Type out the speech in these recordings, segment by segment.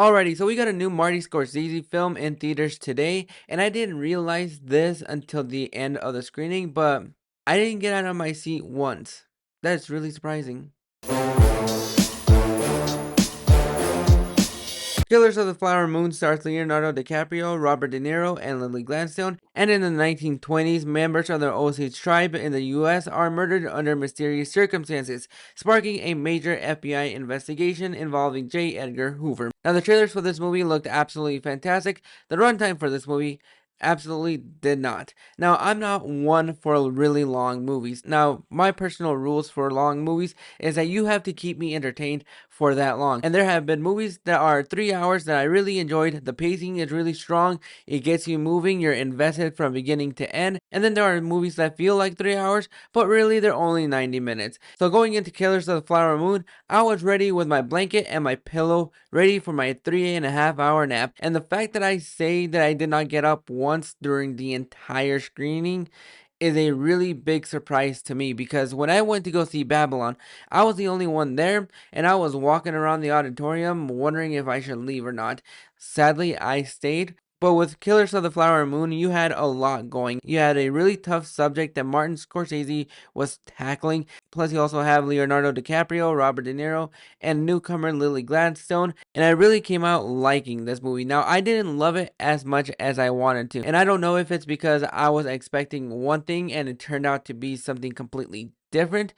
Alrighty, so we got a new Marty Scorsese film in theaters today, and I didn't realize this until the end of the screening, but I didn't get out of my seat once. That's really surprising. Killers of the Flower Moon stars Leonardo DiCaprio, Robert De Niro, and Lily Gladstone, and in the 1920s, members of the Osage tribe in the US are murdered under mysterious circumstances, sparking a major FBI investigation involving J. Edgar Hoover. Now, the trailers for this movie looked absolutely fantastic. The runtime for this movie absolutely did not. Now, I'm not one for really long movies. Now, my personal rules for long movies is that you have to keep me entertained for that long. And there have been movies that are 3 hours that I really enjoyed. The pacing is really strong. It gets you moving. You're invested from beginning to end. And then there are movies that feel like 3 hours, but really they're only 90 minutes. So going into Killers of the Flower Moon, I was ready with my blanket and my pillow, ready for my 3.5 hour nap. And the fact that I say that I did not get up once during the entire screening is a really big surprise to me, because when I went to go see Babylon, I was the only one there, and I was walking around the auditorium wondering if I should leave or not. Sadly, I stayed. But with Killers of the Flower Moon, you had a lot going. You had a really tough subject that Martin Scorsese was tackling. Plus, you also have Leonardo DiCaprio, Robert De Niro, and newcomer Lily Gladstone. And I really came out liking this movie. Now, I didn't love it as much as I wanted to. And I don't know if it's because I was expecting one thing and it turned out to be something completely different.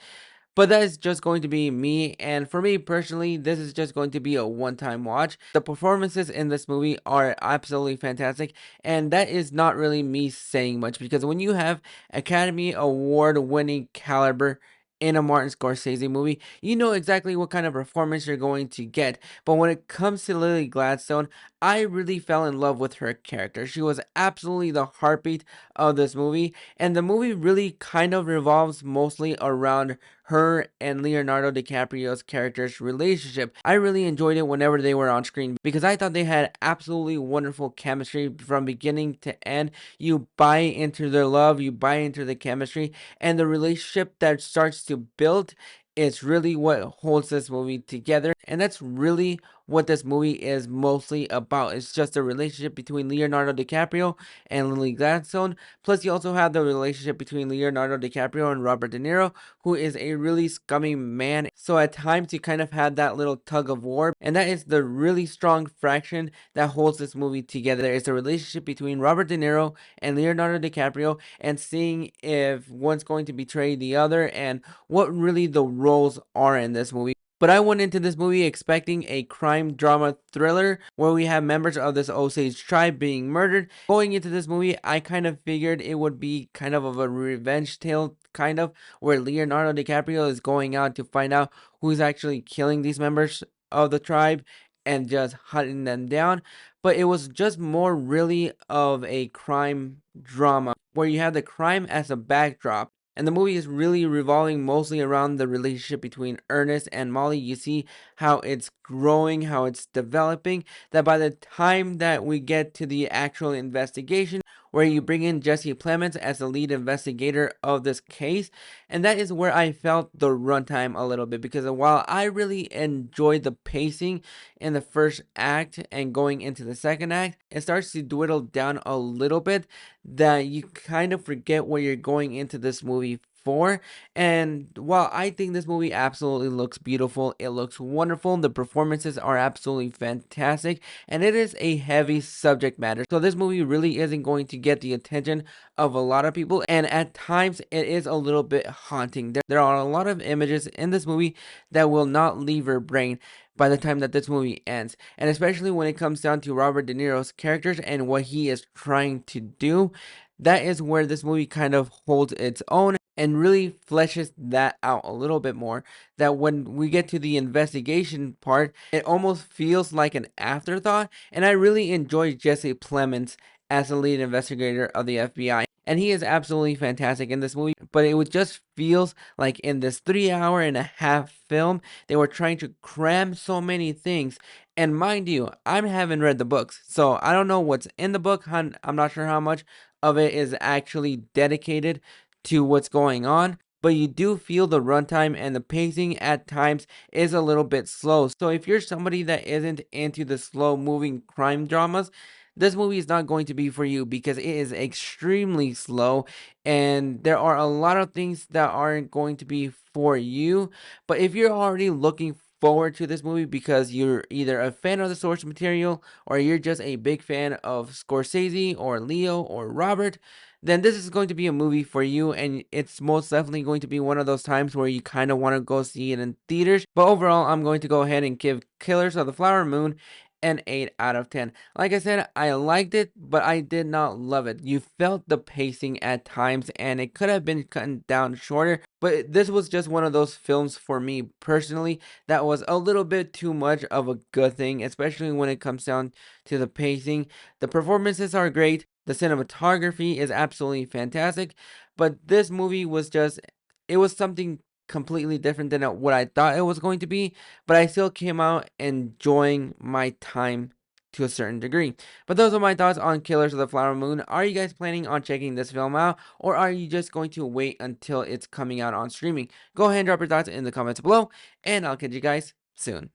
But that is just going to be me, and for me personally, this is just going to be a one-time watch. The performances in this movie are absolutely fantastic, and that is not really me saying much, because when you have Academy Award-winning caliber in a Martin Scorsese movie, you know exactly what kind of performance you're going to get. But when it comes to Lily Gladstone, I really fell in love with her character. She was absolutely the heartbeat of this movie, and the movie really kind of revolves mostly around her and Leonardo DiCaprio's character's relationship. I really enjoyed it whenever they were on screen, because I thought they had absolutely wonderful chemistry from beginning to end. You buy into their love, you buy into the chemistry, and the relationship that starts to build is really what holds this movie together. And that's really what this movie is mostly about. It's just a relationship between Leonardo DiCaprio and Lily Gladstone. Plus, you also have the relationship between Leonardo DiCaprio and Robert De Niro, who is a really scummy man. So at times you kind of had that little tug of war, and that is the really strong fraction that holds this movie together. It's a relationship between Robert De Niro and Leonardo DiCaprio, and seeing if one's going to betray the other and what really the roles are in this movie. But I went into this movie expecting a crime drama thriller where we have members of this Osage tribe being murdered. Going into this movie, I kind of figured it would be kind of a revenge tale, kind of, where Leonardo DiCaprio is going out to find out who's actually killing these members of the tribe and just hunting them down. But it was just more really of a crime drama where you have the crime as a backdrop. And the movie is really revolving mostly around the relationship between Ernest and Molly. You see how it's growing, how it's developing, that by the time that we get to the actual investigation, where you bring in Jesse Plemons as the lead investigator of this case, and that is where I felt the runtime a little bit, because while I really enjoyed the pacing in the first act and going into the second act, it starts to dwindle down a little bit, that you kind of forget what you're going into this movie for. And while I think this movie absolutely looks beautiful, it looks wonderful, the performances are absolutely fantastic, and it is a heavy subject matter. So this movie really isn't going to get the attention of a lot of people, and at times it is a little bit haunting. There are a lot of images in this movie that will not leave your brain by the time that this movie ends. And especially when it comes down to Robert De Niro's characters and what he is trying to do, that is where this movie kind of holds its own and really fleshes that out a little bit more. That when we get to the investigation part, it almost feels like an afterthought. And I really enjoy Jesse Plemons as the lead investigator of the FBI. And he is absolutely fantastic in this movie, but it just feels like in this 3 hour and a half film, they were trying to cram so many things. And mind you, I haven't read the books, so I don't know what's in the book. I'm not sure how much of it is actually dedicated to what's going on. but you do feel the runtime and the pacing at times is a little bit slow. So if you're somebody that isn't into the slow moving crime dramas, this movie is not going to be for you because it is extremely slow and there are a lot of things that aren't going to be for you. But if you're already looking forward to this movie because you're either a fan of the source material or you're just a big fan of Scorsese or Leo or Robert, then this is going to be a movie for you, and it's most definitely going to be one of those times where you kind of want to go see it in theaters. But overall, I'm going to go ahead and give Killers of the Flower Moon an 8 out of 10. Like I said, I liked it, but I did not love it. You felt the pacing at times, and it could have been cut down shorter, but this was just one of those films for me personally that was a little bit too much of a good thing, especially when it comes down to the pacing. The performances are great, the cinematography is absolutely fantastic, but this movie was just, it was something completely different than what I thought it was going to be, but I still came out enjoying my time to a certain degree. But those are my thoughts on Killers of the Flower Moon. Are you guys planning on checking this film out, or are you just going to wait until it's coming out on streaming? Go ahead and drop your thoughts in the comments below, and I'll catch you guys soon.